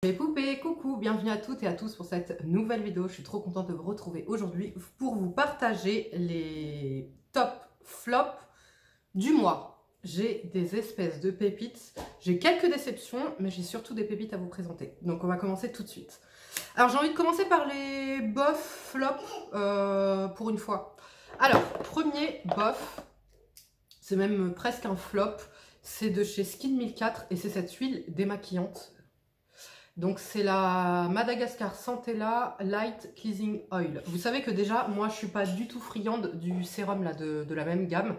Mes poupées, coucou, bienvenue à toutes et à tous pour cette nouvelle vidéo. Je suis trop contente de vous retrouver aujourd'hui pour vous partager les top flops du mois. J'ai des espèces de pépites, j'ai quelques déceptions, mais j'ai surtout des pépites à vous présenter. Donc on va commencer tout de suite. Alors j'ai envie de commencer par les bof flops pour une fois. Alors, premier bof, c'est même presque un flop, c'est de chez Skin 1004 et c'est cette huile démaquillante. Donc c'est la Madagascar Centella Light Cleansing Oil. Vous savez que déjà, moi je suis pas du tout friande du sérum là, de la même gamme.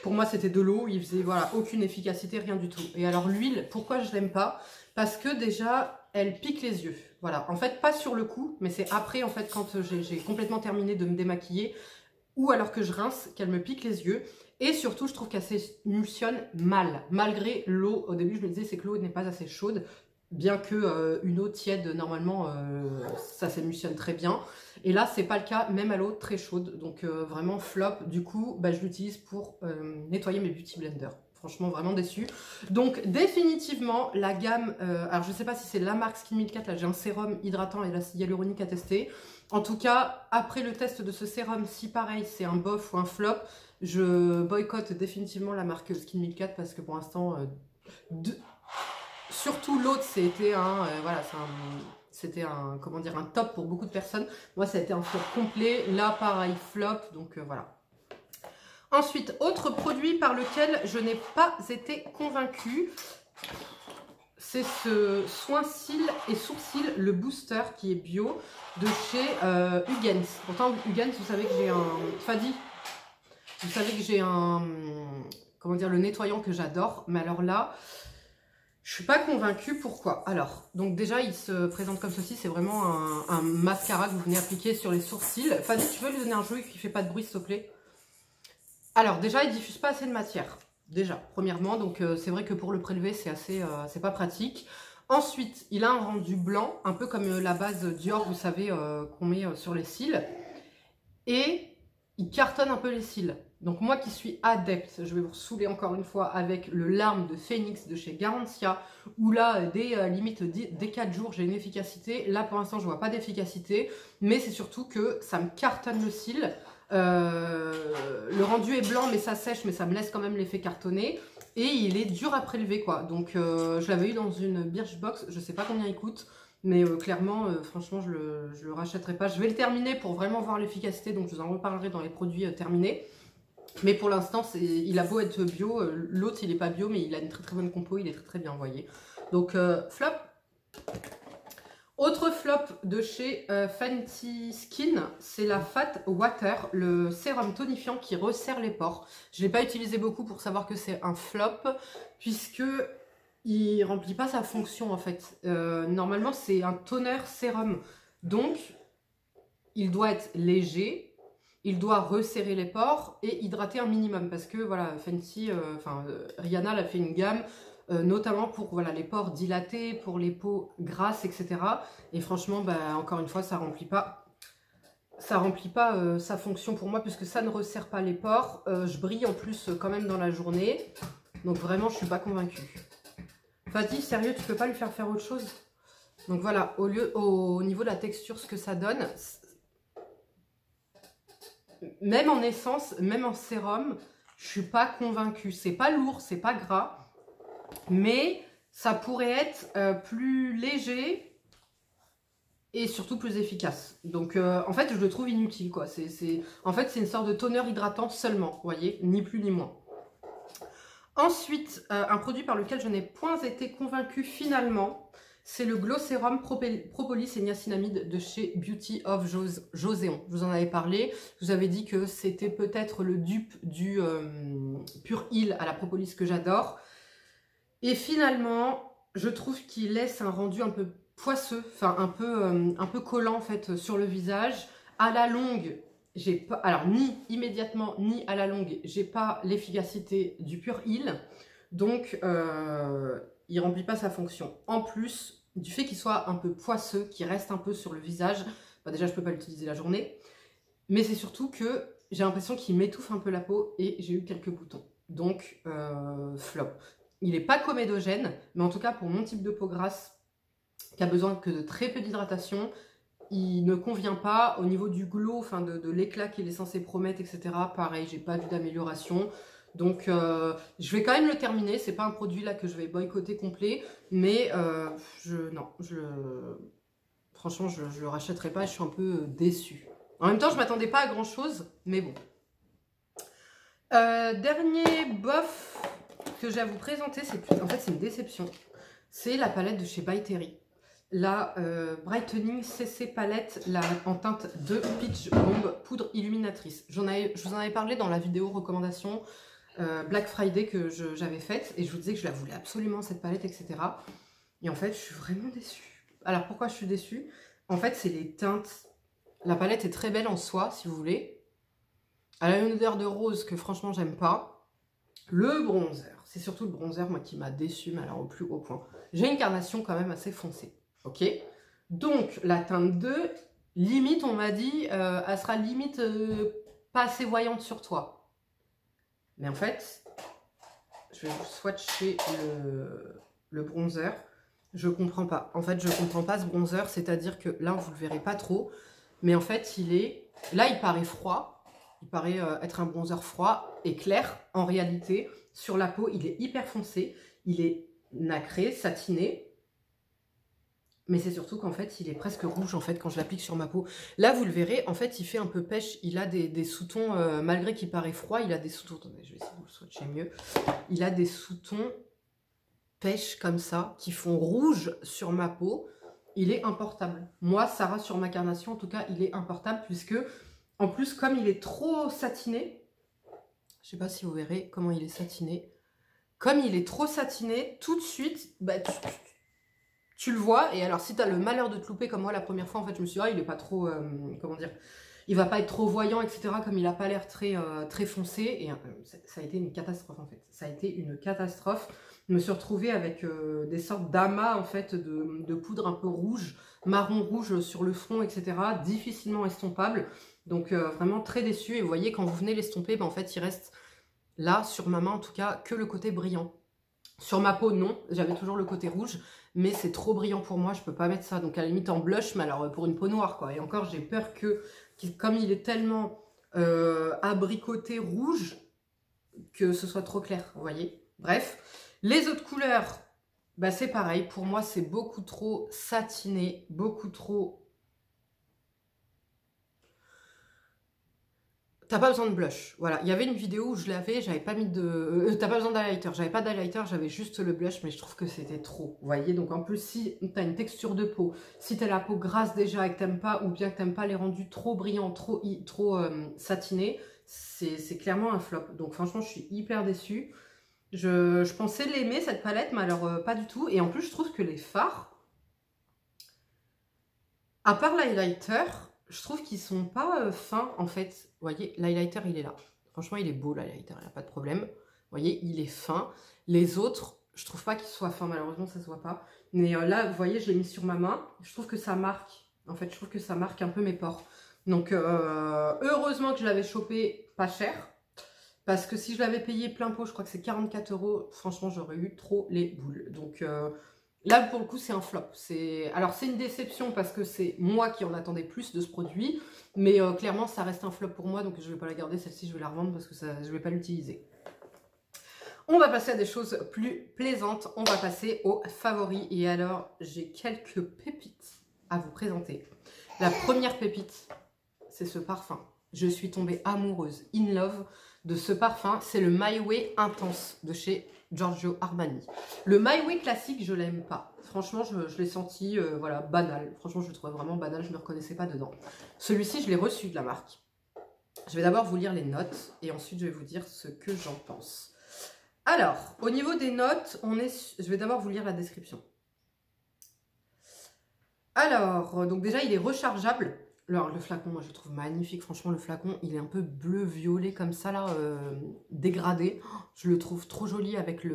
Pour moi c'était de l'eau, il faisait voilà, aucune efficacité, rien du tout. Et alors l'huile, pourquoi je l'aime pas? Parce que déjà, elle pique les yeux. Voilà, en fait pas sur le coup, mais c'est après en fait quand j'ai complètement terminé de me démaquiller ou alors que je rince, qu'elle me pique les yeux. Et surtout, je trouve qu'elle s'émulsionne mal, malgré l'eau. Au début, je me disais c'est que l'eau n'est pas assez chaude. Bien que une eau tiède, normalement, ça s'émulsionne très bien. Et là, c'est pas le cas, même à l'eau très chaude. Donc vraiment flop. Du coup, bah, je l'utilise pour nettoyer mes beauty blenders. Franchement, vraiment déçue. Donc définitivement, la gamme... alors je sais pas si c'est la marque Skin 1004. Là, j'ai un sérum hydratant et l'acide hyaluronique à tester. En tout cas, après le test de ce sérum, si pareil, c'est un bof ou un flop, je boycotte définitivement la marque Skin 1004 parce que pour l'instant... Surtout l'autre, c'était comment dire, un top pour beaucoup de personnes. Moi, ça a été un flop complet. Là, pareil, flop. Donc voilà. Ensuite, autre produit par lequel je n'ai pas été convaincue, c'est ce soin cils et sourcils, le booster qui est bio de chez Hugens. Pourtant, Hugens, vous savez que j'ai un Fadi. Vous savez que j'ai un, comment dire, le nettoyant que j'adore. Mais alors là... je suis pas convaincue, pourquoi? Alors, donc déjà, il se présente comme ceci, c'est vraiment un mascara que vous venez appliquer sur les sourcils. Fadi, tu veux lui donner un jouet qui fait pas de bruit, s'il te plaît? Alors, déjà, il diffuse pas assez de matière, déjà, premièrement, donc c'est vrai que pour le prélever, c'est pas pratique. Ensuite, il a un rendu blanc, un peu comme la base Dior, vous savez, qu'on met sur les cils. Et il cartonne un peu les cils. Donc moi qui suis adepte, je vais vous saouler encore une fois avec le Larme de Phoenix de chez Garantia, où là, limite dès 4 jours, j'ai une efficacité. Là, pour l'instant, je vois pas d'efficacité, mais c'est surtout que ça me cartonne le cil. Le rendu est blanc, mais ça sèche, mais ça me laisse quand même l'effet cartonné. Et il est dur à prélever, quoi. Donc, je l'avais eu dans une Birchbox, je sais pas combien il coûte. Mais clairement, franchement, je le rachèterai pas. Je vais le terminer pour vraiment voir l'efficacité, donc je vous en reparlerai dans les produits terminés. Mais pour l'instant, il a beau être bio, l'autre il est pas bio, mais il a une très très bonne compo, il est très très bien envoyé. Donc flop. Autre flop de chez Fenty Skin, c'est la Fat Water, le sérum tonifiant qui resserre les pores. Je ne l'ai pas utilisé beaucoup pour savoir que c'est un flop, puisque il remplit pas sa fonction en fait. Normalement, c'est un toner sérum, donc il doit être léger. Il doit resserrer les pores et hydrater un minimum parce que voilà, Fenty, Rihanna a fait une gamme notamment pour voilà, les pores dilatés, pour les peaux grasses, etc. Et franchement, bah, encore une fois, ça remplit pas sa fonction pour moi puisque ça ne resserre pas les pores. Je brille en plus quand même dans la journée. Donc vraiment, je suis pas convaincue. Fadi, sérieux, tu peux pas lui faire autre chose? Donc voilà, au niveau de la texture, ce que ça donne... même en essence, même en sérum, je suis pas convaincue. C'est pas lourd, c'est pas gras, mais ça pourrait être plus léger et surtout plus efficace. Donc en fait, je le trouve inutile, quoi. En fait, c'est une sorte de toner hydratant seulement, vous voyez, ni plus ni moins. Ensuite, un produit par lequel je n'ai point été convaincue finalement, c'est le Glow Serum Propolis et Niacinamide de chez Beauty of Joséon. Je vous en avais parlé. Je vous avais dit que c'était peut-être le dupe du Pure Heal à la Propolis que j'adore. Et finalement, je trouve qu'il laisse un rendu un peu poisseux, enfin un peu collant en fait sur le visage. À la longue, j'ai pas, alors ni immédiatement ni à la longue, j'ai pas l'efficacité du Pure Heal. Donc, il remplit pas sa fonction. En plus du fait qu'il soit un peu poisseux, qu'il reste un peu sur le visage, bah déjà je peux pas l'utiliser la journée, mais c'est surtout que j'ai l'impression qu'il m'étouffe un peu la peau et j'ai eu quelques boutons. Donc flop. Il n'est pas comédogène, mais en tout cas pour mon type de peau grasse, qui a besoin que de très peu d'hydratation. Il ne convient pas au niveau du glow, enfin de l'éclat qu'il est censé promettre, etc. Pareil, j'ai pas vu d'amélioration. Donc je vais quand même le terminer. C'est pas un produit là que je vais boycotter complet, mais franchement je le rachèterai pas. Je suis un peu déçue. En même temps, je m'attendais pas à grand chose, mais bon. Dernier bof que j'ai à vous présenter, en fait c'est une déception. C'est la palette de chez By Terry. La Brightening CC palette en teinte de Peach Bomb poudre illuminatrice. Je vous en avais parlé dans la vidéo recommandation Black Friday que j'avais faite. Et je vous disais que je la voulais absolument cette palette, etc. Et en fait, je suis vraiment déçue. Alors pourquoi je suis déçue? En fait, c'est les teintes. La palette est très belle en soi, si vous voulez. Elle a une odeur de rose que franchement, j'aime pas. Le bronzer. C'est surtout le bronzer, moi, qui m'a déçue, mais alors au plus haut point. J'ai une carnation quand même assez foncée. Ok, donc la teinte 2, limite on m'a dit, elle sera limite pas assez voyante sur toi. Mais en fait, je vais vous swatcher le bronzer. Je comprends pas. En fait, je comprends pas ce bronzer, c'est-à-dire que là, vous le verrez pas trop. Mais en fait, là, il paraît froid. Il paraît être un bronzer froid et clair. En réalité, sur la peau, il est hyper foncé. Il est nacré, satiné. Mais c'est surtout qu'en fait, il est presque rouge en fait quand je l'applique sur ma peau. Là, vous le verrez, en fait, il fait un peu pêche. Il a des sous-tons, malgré qu'il paraît froid, il a des sous-tons. Attendez, je vais essayer de vous le swatcher mieux. Il a des sous-tons pêche comme ça, qui font rouge sur ma peau. Il est importable. Moi, Sarah, sur ma carnation, en tout cas, il est importable puisque, en plus, comme il est trop satiné, je sais pas si vous verrez comment il est satiné. Comme il est trop satiné, tout de suite, bah, tu le vois, et alors si tu as le malheur de te louper comme moi la première fois, en fait je me suis dit, il est pas trop, comment dire, il va pas être trop voyant, etc. Comme il a pas l'air très foncé, et ça a été une catastrophe en fait. Ça a été une catastrophe. Je me suis retrouvée avec des sortes d'amas en fait de poudre un peu rouge, marron rouge sur le front, etc. Difficilement estompable. Donc vraiment très déçue. Et vous voyez, quand vous venez l'estomper, ben, en fait il reste là, sur ma main en tout cas, que le côté brillant. Sur ma peau, non, j'avais toujours le côté rouge, mais c'est trop brillant pour moi, je peux pas mettre ça. Donc à la limite en blush, mais alors pour une peau noire, quoi. Et encore, j'ai peur que, comme il est tellement abricoté rouge, que ce soit trop clair, vous voyez. Bref, les autres couleurs, bah c'est pareil. Pour moi, c'est beaucoup trop satiné, beaucoup trop... T'as pas besoin de blush, voilà. Il y avait une vidéo où je l'avais, j'avais pas mis de... t'as pas besoin d'highlighter, j'avais pas d'highlighter, j'avais juste le blush, mais je trouve que c'était trop, vous voyez. Donc en plus, si t'as une texture de peau, si t'as la peau grasse déjà et que t'aimes pas, ou bien que t'aimes pas les rendus trop brillants, trop satinés, c'est clairement un flop. Donc franchement, je suis hyper déçue. Je pensais l'aimer, cette palette, mais alors pas du tout. Et en plus, je trouve que les fards, à part l'highlighter, je trouve qu'ils sont pas fins en fait. Vous voyez, l'highlighter il est là. Franchement, il est beau l'highlighter, il n'y a pas de problème. Vous voyez, il est fin. Les autres, je trouve pas qu'ils soient fins, malheureusement, ça se voit pas. Mais là, vous voyez, je l'ai mis sur ma main. Je trouve que ça marque. En fait, je trouve que ça marque un peu mes pores. Donc, heureusement que je l'avais chopé pas cher. Parce que si je l'avais payé plein pot, je crois que c'est 44 €. Franchement, j'aurais eu trop les boules. Donc... là, pour le coup, c'est un flop. Alors, c'est une déception parce que c'est moi qui en attendais plus de ce produit. Mais clairement, ça reste un flop pour moi. Donc, je ne vais pas la garder. Celle-ci, je vais la revendre parce que je ne vais pas l'utiliser. On va passer à des choses plus plaisantes. On va passer aux favoris. Et alors, j'ai quelques pépites à vous présenter. La première pépite, c'est ce parfum. Je suis tombée amoureuse, in love, de ce parfum. C'est le My Way Intense de chez Giorgio Armani. Le My Way classique, je l'aime pas. Franchement, je l'ai senti, voilà, banal. Franchement, je le trouvais vraiment banal, je ne me reconnaissais pas dedans. Celui-ci, je l'ai reçu de la marque. Je vais d'abord vous lire les notes et ensuite je vais vous dire ce que j'en pense. Alors, au niveau des notes, je vais d'abord vous lire la description. Alors, donc déjà, il est rechargeable. Alors, le flacon, moi, je le trouve magnifique. Franchement, le flacon, il est un peu bleu-violet comme ça, là, dégradé. Je le trouve trop joli avec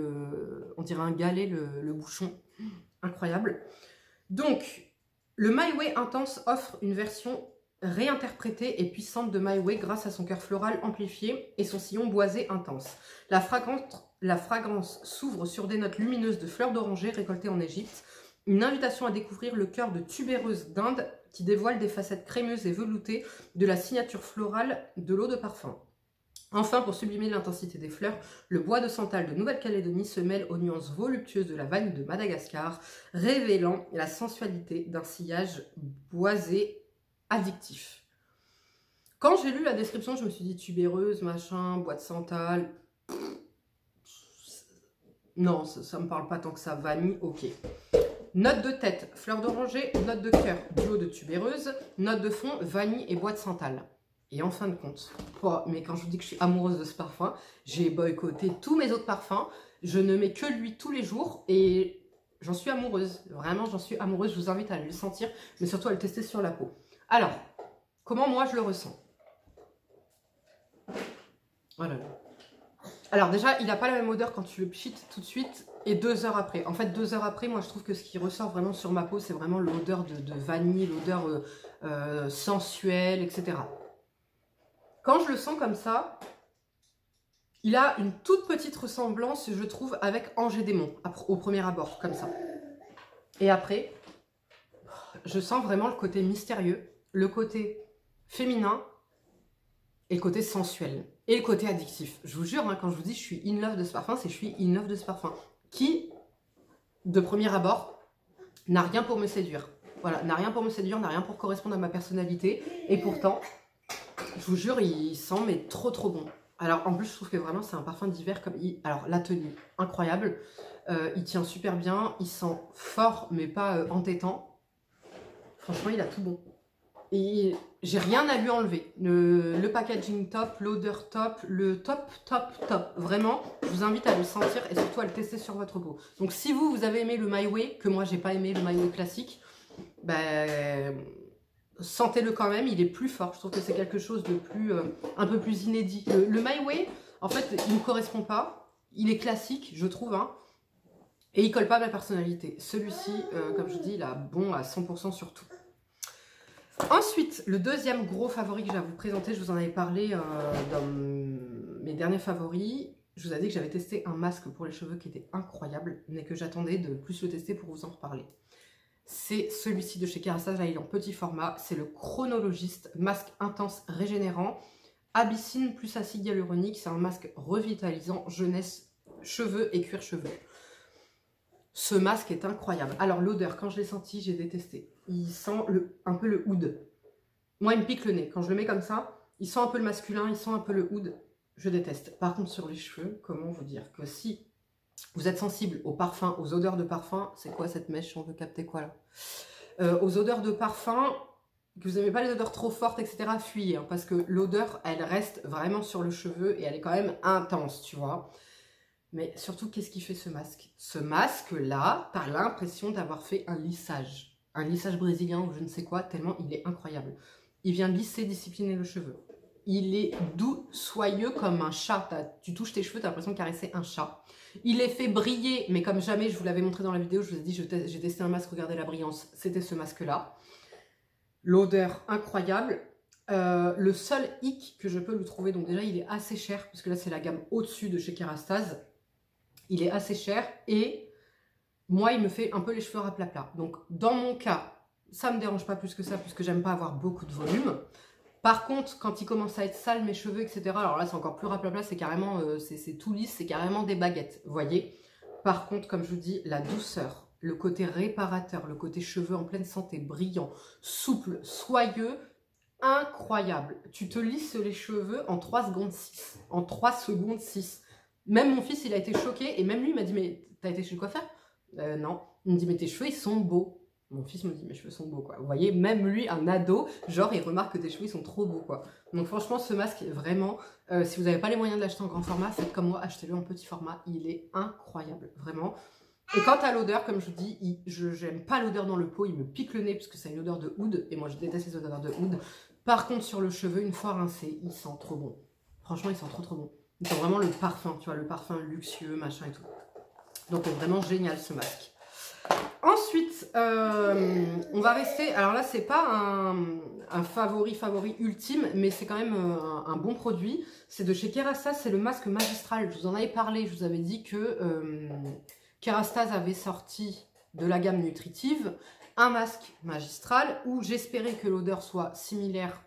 on dirait un galet, le bouchon. Incroyable. Donc, le My Way Intense offre une version réinterprétée et puissante de My Way grâce à son cœur floral amplifié et son sillon boisé intense. La fragrance s'ouvre sur des notes lumineuses de fleurs d'oranger récoltées en Égypte, Une invitation à découvrir le cœur de tubéreuse d'Inde qui dévoile des facettes crémeuses et veloutées de la signature florale de l'eau de parfum. Enfin, pour sublimer l'intensité des fleurs, le bois de santal de Nouvelle-Calédonie se mêle aux nuances voluptueuses de la vanille de Madagascar, révélant la sensualité d'un sillage boisé addictif. Quand j'ai lu la description, je me suis dit tubéreuse, machin, bois de santal. Non, ça me parle pas tant que ça. Vanille, ok. Note de tête, fleur d'oranger. Note de cœur, duo de tubéreuse. Note de fond, vanille et bois de santal. Et en fin de compte, mais quand je vous dis que je suis amoureuse de ce parfum, j'ai boycotté tous mes autres parfums. Je ne mets que lui tous les jours et j'en suis amoureuse. Vraiment, j'en suis amoureuse. Je vous invite à le sentir, mais surtout à le tester sur la peau. Alors, comment moi je le ressens? Voilà. Alors déjà, il n'a pas la même odeur quand tu le pchites tout de suite et 2 heures après. En fait, 2 heures après, moi je trouve que ce qui ressort vraiment sur ma peau, c'est vraiment l'odeur de vanille, l'odeur sensuelle, etc. Quand je le sens comme ça, il a une toute petite ressemblance, je trouve, avec Angers Démon, au premier abord, comme ça. Et après, je sens vraiment le côté mystérieux, le côté féminin et le côté sensuel. Et le côté addictif. Je vous jure, hein, quand je vous dis je suis in love de ce parfum, c'est je suis in love de ce parfum. Qui, de premier abord, n'a rien pour me séduire. Voilà, n'a rien pour me séduire, n'a rien pour correspondre à ma personnalité. Et pourtant, je vous jure, il sent mais trop bon. Alors en plus, je trouve que vraiment c'est un parfum d'hiver comme... Alors la tenue, incroyable. Il tient super bien, il sent fort mais pas entêtant. Franchement, il a tout bon. Et j'ai rien à lui enlever. Le packaging top, l'odeur top, le top. Vraiment, je vous invite à le sentir et surtout à le tester sur votre peau. Donc si vous avez aimé le My Way, que moi j'ai pas aimé le My Way classique, ben, sentez-le quand même, il est plus fort. Je trouve que c'est quelque chose de plus, un peu plus inédit. Le My Way, en fait, il ne me correspond pas. Il est classique, je trouve, hein, et il colle pas à ma personnalité. Celui-ci, comme je dis, il a bon à 100% sur tout. Ensuite, le deuxième gros favori que j'ai à vous présenter, je vous en avais parlé dans mes derniers favoris. Je vous avais dit que j'avais testé un masque pour les cheveux qui était incroyable, mais que j'attendais de plus le tester pour vous en reparler. C'est celui-ci de chez Kérastase, là il est en petit format. C'est le Chronologiste, masque intense régénérant, abyssine plus acide hyaluronique. C'est un masque revitalisant, jeunesse, cheveux et cuir chevelu. Ce masque est incroyable. Alors l'odeur, quand je l'ai senti, j'ai détesté. Il sent un peu le oud. Moi, il me pique le nez. Quand je le mets comme ça, il sent un peu le masculin, il sent un peu le oud. Je déteste. Par contre, sur les cheveux, comment vous dire que si vous êtes sensible aux parfums, aux odeurs de parfum, c'est quoi cette mèche? On veut capter quoi là? Aux odeurs de parfum, que vous n'aimez pas les odeurs trop fortes, etc., fuyez. Hein, parce que l'odeur, elle reste vraiment sur le cheveu et elle est quand même intense, tu vois. Mais surtout, qu'est-ce qui fait ce masque? Ce masque-là, tu as l'impression d'avoir fait un lissage brésilien ou je ne sais quoi, tellement il est incroyable. Il vient lisser, discipliner le cheveu. Il est doux, soyeux comme un chat. Tu touches tes cheveux, tu as l'impression de caresser un chat. Il est fait briller, mais comme jamais, je vous l'avais montré dans la vidéo, je vous ai dit, j'ai testé un masque, regardez la brillance, c'était ce masque-là. L'odeur, incroyable. Le seul hic que je peux lui trouver, donc déjà, il est assez cher, parce que là, c'est la gamme au-dessus de chez Kérastase. Il est assez cher et moi, il me fait un peu les cheveux raplapla. Donc, dans mon cas, ça ne me dérange pas plus que ça, puisque j'aime pas avoir beaucoup de volume. Par contre, quand il commence à être sale, mes cheveux, etc., alors là, c'est encore plus raplapla, c'est carrément, c'est tout lisse, c'est carrément des baguettes, vous voyez. Par contre, comme je vous dis, la douceur, le côté réparateur, le côté cheveux en pleine santé, brillant, souple, soyeux, incroyable. Tu te lisses les cheveux en 3 secondes 6. En 3 secondes 6. Même mon fils, il a été choqué et même lui, il m'a dit, mais t'as été chez le coiffeur? Non. Il me dit, mais tes cheveux, ils sont beaux. Mon fils me dit, mes cheveux sont beaux, quoi. Vous voyez, même lui, un ado, genre, il remarque que tes cheveux, ils sont trop beaux, quoi. Donc franchement, ce masque, vraiment, si vous n'avez pas les moyens de l'acheter en grand format, faites comme moi, achetez-le en petit format. Il est incroyable, vraiment. Et quant à l'odeur, comme je vous dis, j'aime pas l'odeur dans le pot, il me pique le nez parce que c'est une odeur de oud, et moi, je déteste les odeurs de oud. Par contre, sur le cheveu, une fois rincé, il sent trop bon. Franchement, il sent trop bon. Il sent vraiment le parfum, tu vois, le parfum luxueux, machin et tout. Donc vraiment génial ce masque. Ensuite, on va rester, alors là c'est pas un favori ultime, mais c'est quand même un bon produit. C'est de chez Kérastase, c'est le masque magistral. Je vous en avais parlé, je vous avais dit que Kérastase avait sorti de la gamme nutritive, un masque magistral où j'espérais que l'odeur soit similaire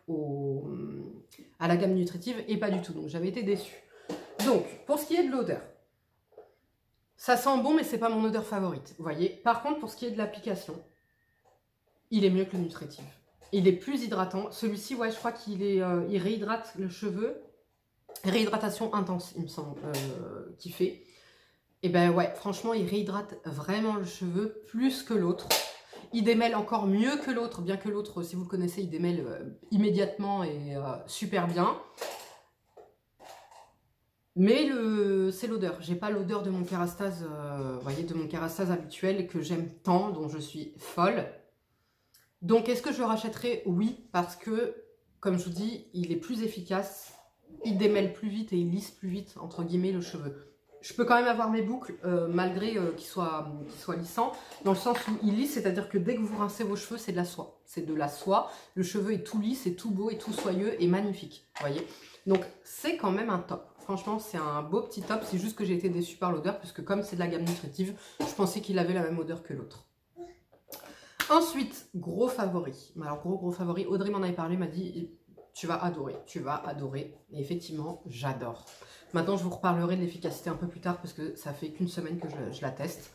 à la gamme nutritive et pas du tout. Donc j'avais été déçue. Donc pour ce qui est de l'odeur, ça sent bon mais c'est pas mon odeur favorite. Vous voyez. Par contre pour ce qui est de l'application, il est mieux que le nutritive. Il est plus hydratant. Celui-ci, ouais, je crois qu'il il réhydrate le cheveu. Réhydratation intense, il me semble, qu'il fait. Et ben ouais, franchement, il réhydrate vraiment le cheveu plus que l'autre. Il démêle encore mieux que l'autre, bien que l'autre, si vous le connaissez, il démêle immédiatement et super bien. Mais c'est l'odeur. J'ai pas l'odeur de mon Kérastase, vous voyez, de mon Kérastase habituel que j'aime tant, dont je suis folle. Donc, est-ce que je le rachèterai? Oui, parce que, comme je vous dis, il est plus efficace, il démêle plus vite et il lisse plus vite, entre guillemets, le cheveu. Je peux quand même avoir mes boucles, malgré qu'ils soient lissants, dans le sens où il lisse, c'est-à-dire que dès que vous rincez vos cheveux, c'est de la soie. C'est de la soie, le cheveu est tout lisse, c'est tout beau et tout soyeux et magnifique, vous voyez. Donc, c'est quand même un top. Franchement, c'est un beau petit top, c'est juste que j'ai été déçue par l'odeur, puisque comme c'est de la gamme nutritive, je pensais qu'il avait la même odeur que l'autre. Ensuite, gros favori. Alors, gros favori, Audrey m'en avait parlé, m'a dit, tu vas adorer, tu vas adorer. Et effectivement, j'adore. Maintenant, je vous reparlerai de l'efficacité un peu plus tard, parce que ça fait qu'une semaine que je la teste.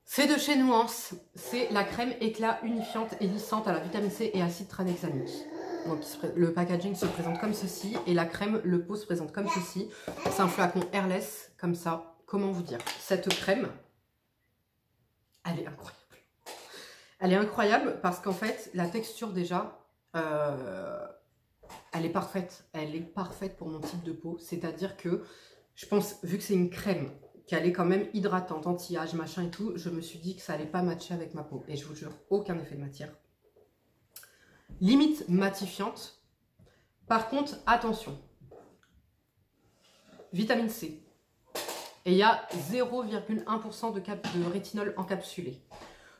C'est de chez Nuance, c'est la crème éclat unifiante et lissante à la vitamine C et acide tranexamique. Donc, le packaging se présente comme ceci, et la crème, le pot se présente comme ceci. C'est un flacon airless, comme ça. Comment vous dire? Cette crème, elle est incroyable. Elle est incroyable parce qu'en fait, la texture déjà, elle est parfaite. Elle est parfaite pour mon type de peau. C'est-à-dire que, je pense, vu que c'est une crème, qu'elle est quand même hydratante, anti-âge, machin et tout, je me suis dit que ça allait pas matcher avec ma peau. Et je vous jure, aucun effet de matière. Limite matifiante. Par contre, attention. Vitamine C. Et il y a 0,1% de rétinol encapsulé.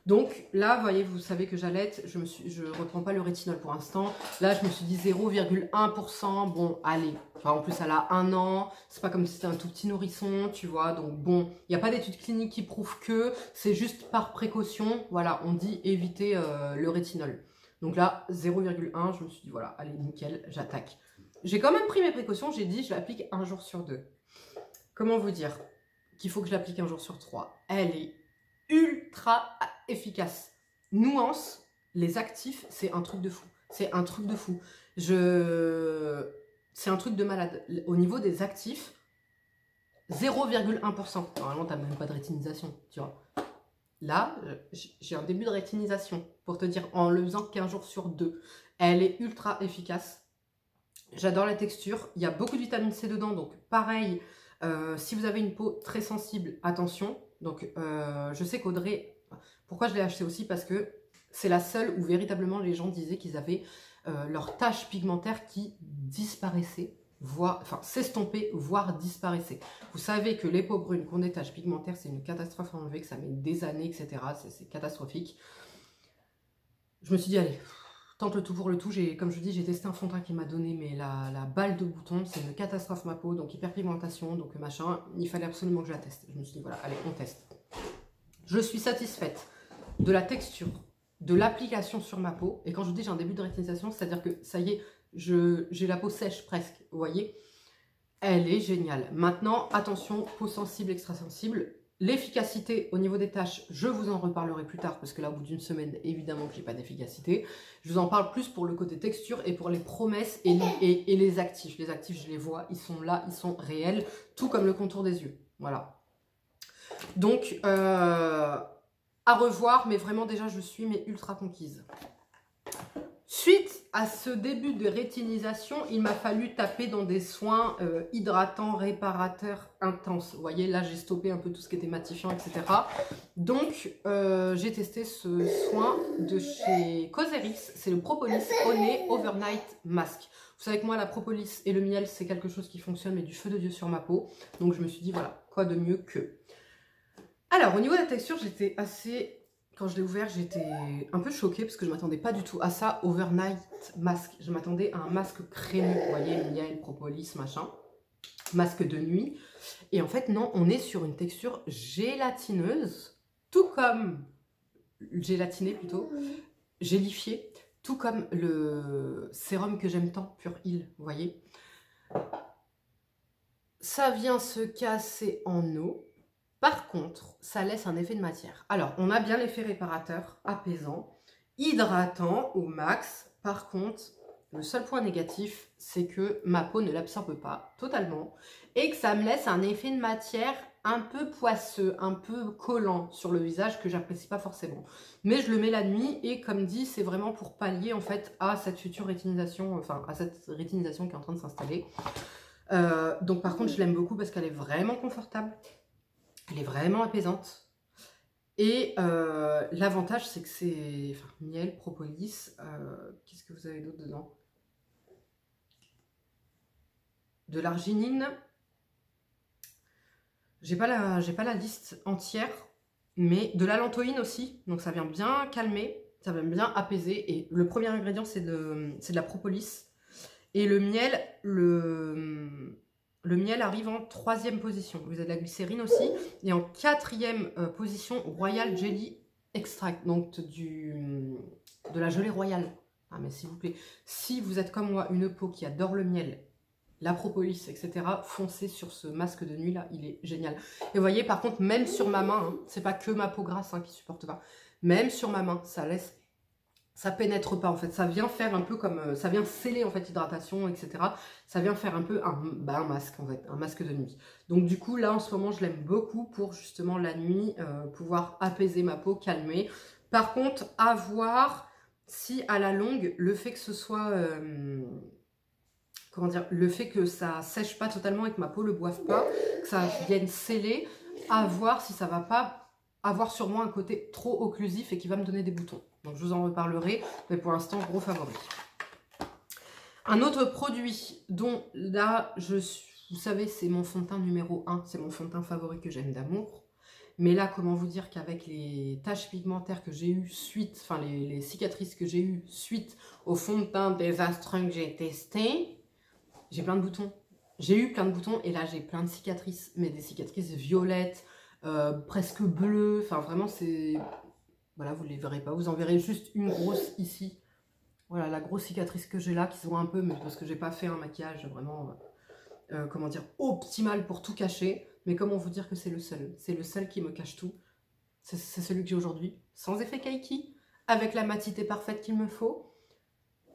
Donc là, vous voyez, vous savez que j'allaite, je ne reprends pas le rétinol pour l'instant. Là, je me suis dit 0,1%. Bon, allez. Enfin, en plus, elle a 1 an. C'est pas comme si c'était un tout petit nourrisson, tu vois. Donc bon, il n'y a pas d'études cliniques qui prouvent que. C'est juste par précaution. Voilà, on dit éviter le rétinol. Donc là, 0,1, je me suis dit, voilà, allez, nickel, j'attaque. J'ai quand même pris mes précautions. J'ai dit, je l'applique 1 jour sur 2. Comment vous dire qu'il faut que je l'applique 1 jour sur 3? Elle est ultra efficace. Nuance, les actifs, c'est un truc de fou. C'est un truc de fou. C'est un truc de malade. Au niveau des actifs, 0,1%. Normalement, tu n'as même pas de rétinisation, tu vois. Là, j'ai un début de rétinisation, pour te dire, en le faisant qu'1 jour sur 2. Elle est ultra efficace. J'adore la texture. Il y a beaucoup de vitamine C dedans, donc pareil, si vous avez une peau très sensible, attention. Donc, je sais qu'Audrey, pourquoi je l'ai acheté aussi? Parce que c'est la seule où véritablement les gens disaient qu'ils avaient leurs taches pigmentaires qui disparaissaient, enfin s'estompaient, voire disparaissaient. Vous savez que les peaux brunes qui ont des taches pigmentaires, c'est une catastrophe à enlever, que ça met des années, etc. C'est catastrophique. Je me suis dit, allez, tente le tout pour le tout. Comme je vous dis, j'ai testé un fond de teint qui m'a donné mais la balle de bouton. C'est une catastrophe ma peau, donc hyperpigmentation, donc machin. Il fallait absolument que je la teste. Je me suis dit, voilà, allez, on teste. Je suis satisfaite de la texture, de l'application sur ma peau. Et quand je vous dis j'ai un début de rétinisation, c'est-à-dire que ça y est, j'ai la peau sèche presque, vous voyez. Elle est géniale. Maintenant, attention, peau sensible, extra sensible. L'efficacité au niveau des taches, je vous en reparlerai plus tard parce que là, au bout d'une semaine, évidemment que j'ai pas d'efficacité. Je vous en parle plus pour le côté texture et pour les promesses et les actifs. Les actifs, je les vois, ils sont là, ils sont réels, tout comme le contour des yeux. Voilà. Donc, à revoir, mais vraiment déjà, je suis ultra conquise. Suite à ce début de rétinisation, il m'a fallu taper dans des soins hydratants, réparateurs, intenses. Vous voyez, là, j'ai stoppé un peu tout ce qui était matifiant, etc. Donc, j'ai testé ce soin de chez Causeris. C'est le Propolis Honey Overnight Mask. Vous savez que moi, la propolis et le miel, c'est quelque chose qui fonctionne, mais du feu de Dieu sur ma peau. Donc, je me suis dit, voilà, quoi de mieux que... Alors, au niveau de la texture, j'étais assez... Quand je l'ai ouvert, j'étais un peu choquée parce que je ne m'attendais pas du tout à ça. Overnight Mask. Je m'attendais à un masque crémeux. Vous voyez, miel, propolis, machin. Masque de nuit. Et en fait, non, on est sur une texture gélatineuse. tout comme gélatiné plutôt, gélifié, tout comme le sérum que j'aime tant, Pure Heal, vous voyez. Ça vient se casser en eau. Par contre, ça laisse un effet de matière. Alors, on a bien l'effet réparateur, apaisant, hydratant au max. Par contre, le seul point négatif, c'est que ma peau ne l'absorbe pas totalement et que ça me laisse un effet de matière un peu poisseux, un peu collant sur le visage que j'apprécie pas forcément. Mais je le mets la nuit et comme dit, c'est vraiment pour pallier en fait à cette future rétinisation, enfin à cette rétinisation qui est en train de s'installer. Donc par contre, je l'aime beaucoup parce qu'elle est vraiment confortable. Elle est vraiment apaisante. Et l'avantage, c'est que c'est miel, propolis. Qu'est-ce que vous avez d'autre dedans? De l'arginine. J'ai pas la liste entière, mais de l'allantoïne aussi. Donc ça vient bien calmer, ça vient bien apaiser. Et le premier ingrédient, c'est de la propolis. Et le miel, le miel arrive en 3e position. Vous avez de la glycérine aussi. Et en 4e position, Royal Jelly Extract. Donc de la gelée royale. Ah, mais s'il vous plaît, si vous êtes comme moi, une peau qui adore le miel, la propolis, etc., foncez sur ce masque de nuit là, il est génial. Et vous voyez, par contre, même sur ma main, hein, c'est pas que ma peau grasse hein, qui supporte pas, même sur ma main, ça pénètre pas en fait, ça vient faire un peu comme, ça vient sceller en fait l'hydratation, etc. Ça vient faire un peu un masque en fait, un masque de nuit. Donc du coup là en ce moment je l'aime beaucoup pour justement la nuit, pouvoir apaiser ma peau, calmer. Par contre, à voir si à la longue, le fait que ce soit... comment dire, le fait que ça sèche pas totalement et que ma peau le boive pas, que ça vienne sceller, à voir si ça va pas avoir sur moi un côté trop occlusif et qui va me donner des boutons. Donc je vous en reparlerai, mais pour l'instant, gros favori. Un autre produit dont là, vous savez, c'est mon fond de teint numéro 1, c'est mon fond de teint favori que j'aime d'amour. Mais là, comment vous dire qu'avec les taches pigmentaires que j'ai eues suite, enfin les cicatrices que j'ai eues suite au fond de teint désastreux que j'ai testé, j'ai plein de boutons. J'ai eu plein de boutons et là j'ai plein de cicatrices, mais des cicatrices violettes, presque bleues. Enfin vraiment c'est... Voilà, vous ne les verrez pas. Vous en verrez juste une grosse ici. Voilà la grosse cicatrice que j'ai là qui se voit un peu, mais parce que j'ai pas fait un maquillage vraiment, comment dire, optimal pour tout cacher. Mais comment vous dire que c'est le seul? C'est le seul qui me cache tout. C'est celui que j'ai aujourd'hui. Sans effet Kaiki, avec la matité parfaite qu'il me faut.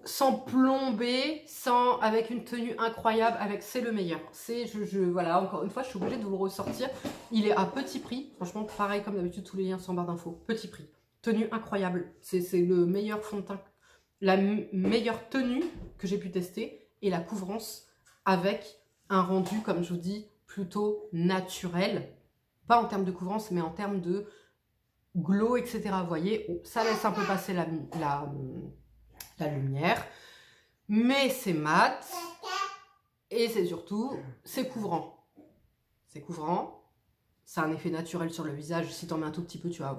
Sans plomber, avec une tenue incroyable, c'est le meilleur. Voilà, encore une fois, je suis obligée de vous le ressortir. Il est à petit prix. Franchement, pareil comme d'habitude, tous les liens sont en barre d'infos. Petit prix. Tenue incroyable. C'est le meilleur fond de teint, la meilleure tenue que j'ai pu tester. Et la couvrance avec un rendu, comme je vous dis, plutôt naturel. Pas en termes de couvrance, mais en termes de glow, etc. Vous voyez, ça laisse un peu passer la lumière, mais c'est mat et c'est surtout, c'est couvrant. C'est couvrant, ça a un effet naturel sur le visage. Si tu en mets un tout petit peu, tu as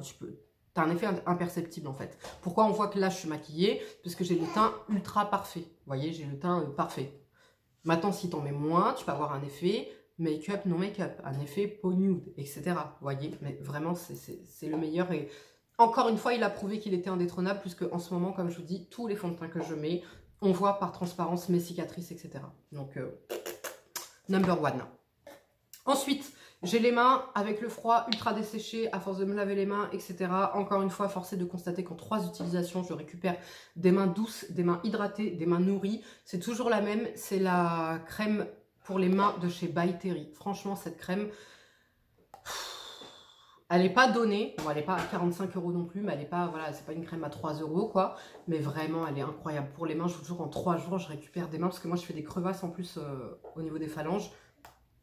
un effet imperceptible en fait. Pourquoi on voit que là je suis maquillée? Parce que j'ai le teint ultra parfait. Vous voyez, j'ai le teint parfait. Maintenant, si tu en mets moins, tu peux avoir un effet make-up, non make-up, un effet peau nude, etc. Vous voyez, mais vraiment, c'est le meilleur. Et encore une fois, il a prouvé qu'il était indétrônable, puisque en ce moment, comme je vous dis, tous les fonds de teint que je mets, on voit par transparence mes cicatrices, etc. Donc, number one. Ensuite, j'ai les mains avec le froid ultra desséché, à force de me laver les mains, etc. Encore une fois, forcé de constater qu'en 3 utilisations, je récupère des mains douces, des mains hydratées, des mains nourries. C'est toujours la même, c'est la crème pour les mains de chez By Terry. Franchement, cette crème, elle n'est pas donnée. Bon, elle n'est pas à 45 € non plus, mais elle n'est pas, voilà, c'est pas une crème à 3 € quoi. Mais vraiment, elle est incroyable. Pour les mains, je vous jure, en 3 jours, je récupère des mains, parce que moi, je fais des crevasses en plus au niveau des phalanges.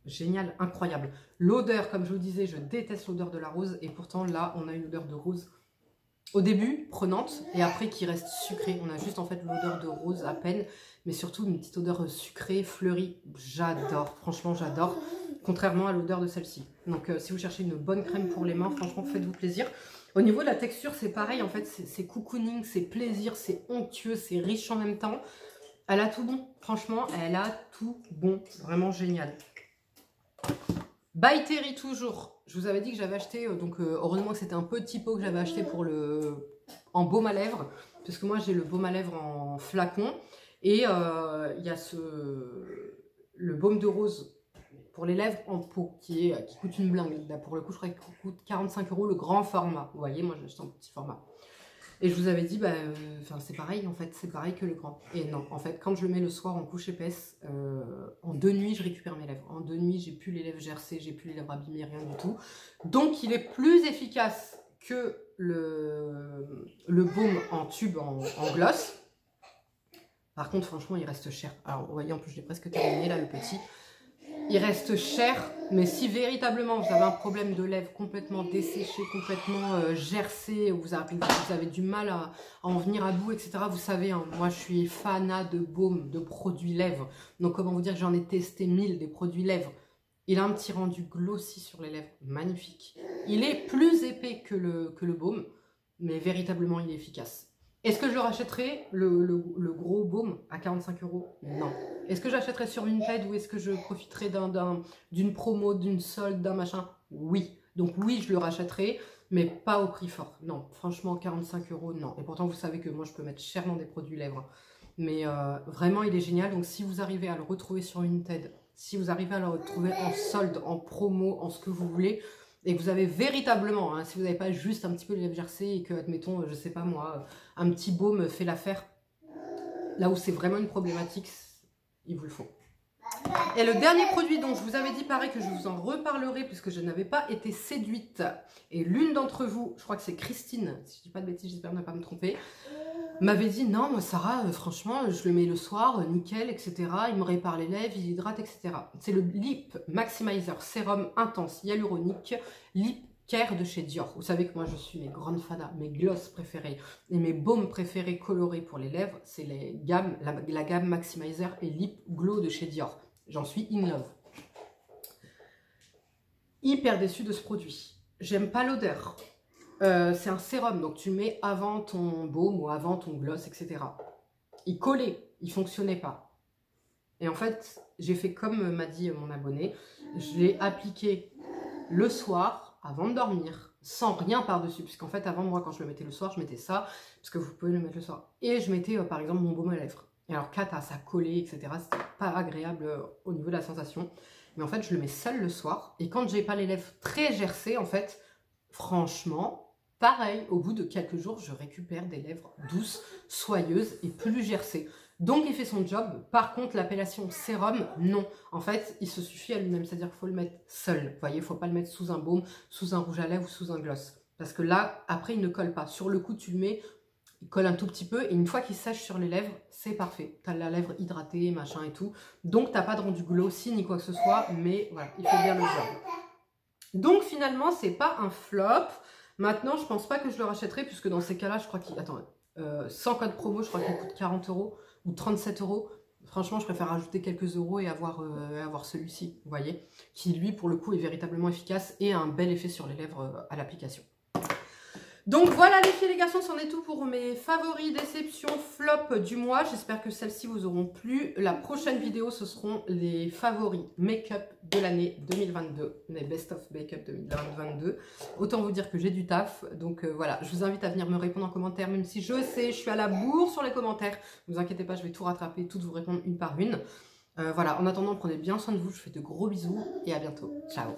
Génial, incroyable. L'odeur, comme je vous disais, je déteste l'odeur de la rose. Et pourtant, là, on a une odeur de rose au début, prenante, et après qui reste sucrée. On a juste en fait l'odeur de rose à peine, mais surtout une petite odeur sucrée, fleurie. J'adore, franchement, j'adore. Contrairement à l'odeur de celle-ci. Donc, si vous cherchez une bonne crème pour les mains, franchement, faites-vous plaisir. Au niveau de la texture, c'est pareil. En fait, c'est cocooning, c'est plaisir, c'est onctueux, c'est riche en même temps. Elle a tout bon. Franchement, elle a tout bon. Vraiment génial. By Terry toujours. Je vous avais dit que j'avais acheté, donc heureusement que c'était un petit pot que j'avais acheté pour en baume à lèvres, parce que moi j'ai le baume à lèvres en flacon, et il y a le baume de rose pour les lèvres en pot qui coûte une blingue. Là, pour le coup, je crois qu'il coûte 45 € le grand format. Vous voyez, moi j'ai acheté en petit format. Et je vous avais dit, c'est pareil en fait, c'est pareil que le grand. Et non, en fait, quand je le mets le soir en couche épaisse, en 2 nuits, je récupère mes lèvres. En 2 nuits, j'ai plus les lèvres gercées, j'ai plus les lèvres abîmées, rien du tout. Donc, il est plus efficace que le baume en tube en gloss. Par contre, franchement, il reste cher. Alors, vous voyez, en plus, je l'ai presque terminé, là, le petit. Il reste cher, mais si véritablement vous avez un problème de lèvres complètement desséché, complètement gercé, vous avez du mal à en venir à bout, etc. Vous savez, hein, moi je suis fanat de baume, de produits lèvres. Donc comment vous dire que j'en ai testé 1000 des produits lèvres. Il a un petit rendu glossy sur les lèvres, magnifique. Il est plus épais que le baume, mais véritablement il est efficace. Est-ce que je le rachèterai, le gros baume, à 45 €? Non. Est-ce que j'achèterai sur Vinted ou est-ce que je profiterai d'une promo, d'une solde, d'un machin? Oui. Donc oui, je le rachèterai, mais pas au prix fort. Non, franchement, 45 €, non. Et pourtant, vous savez que moi, je peux mettre cher dans des produits lèvres. Mais vraiment, il est génial. Donc si vous arrivez à le retrouver sur Vinted, si vous arrivez à le retrouver en solde, en promo, en ce que vous voulez, et que vous avez véritablement, hein, si vous n'avez pas juste un petit peu les lèvres gercées et que, admettons, je sais pas moi, un petit baume fait l'affaire, là où c'est vraiment une problématique, il vous le faut. Et le dernier produit dont je vous avais dit, pareil, que je vous en reparlerai puisque je n'avais pas été séduite, et l'une d'entre vous, je crois que c'est Christine, si je dis pas de bêtises, j'espère ne pas me tromper, m'avait dit non, moi Sarah, franchement, je le mets le soir, nickel, etc. Il me répare les lèvres, il hydrate, etc. C'est le Lip Maximizer Sérum Intense Hyaluronique Lip Care de chez Dior. Vous savez que moi je suis mes grandes fanas, mes glosses préférées et mes baumes préférés colorés pour les lèvres, c'est la gamme Maximizer et Lip Glow de chez Dior. J'en suis in love. Hyper déçue de ce produit. J'aime pas l'odeur. C'est un sérum, donc tu le mets avant ton baume ou avant ton gloss, etc. Il collait, il fonctionnait pas. Et en fait, j'ai fait comme m'a dit mon abonné, je l'ai appliqué le soir, avant de dormir, sans rien par-dessus. Puisqu'en fait, avant, moi, quand je le mettais le soir, je mettais ça, parce que vous pouvez le mettre le soir. Et je mettais, par exemple, mon baume à lèvres. Et alors, cata, ça collait, etc. C'était pas agréable au niveau de la sensation. Mais en fait, je le mets seul le soir. Et quand j'ai pas les lèvres très gercées, en fait, franchement... pareil, au bout de quelques jours, je récupère des lèvres douces, soyeuses et plus gercées. Donc, il fait son job. Par contre, l'appellation sérum, non. En fait, il se suffit à lui-même. C'est-à-dire qu'il faut le mettre seul. Vous voyez, il ne faut pas le mettre sous un baume, sous un rouge à lèvres ou sous un gloss. Parce que là, après, il ne colle pas. Sur le coup, tu le mets, il colle un tout petit peu. Et une fois qu'il sèche sur les lèvres, c'est parfait. Tu as la lèvre hydratée, machin et tout. Donc, tu n'as pas de rendu glossy ni quoi que ce soit. Mais voilà, il fait bien le job. Donc, finalement, c'est pas un flop. Maintenant, je pense pas que je le rachèterai, puisque dans ces cas-là, je crois qu'il... Attends, sans code promo, je crois qu'il coûte 40 € ou 37 €. Franchement, je préfère rajouter quelques euros et avoir celui-ci, vous voyez, qui, lui, pour le coup, est véritablement efficace et a un bel effet sur les lèvres à l'application. Donc voilà les filles et les garçons, c'en est tout pour mes favoris, déceptions, flop du mois. J'espère que celles-ci vous auront plu. La prochaine vidéo, ce seront les favoris make-up de l'année 2022. Les best of make-up 2022. Autant vous dire que j'ai du taf. Donc voilà, je vous invite à venir me répondre en commentaire, même si je sais, je suis à la bourre sur les commentaires. Ne vous inquiétez pas, je vais tout rattraper, toutes vous répondre une par une. Voilà, en attendant, prenez bien soin de vous. Je vous fais de gros bisous et à bientôt. Ciao.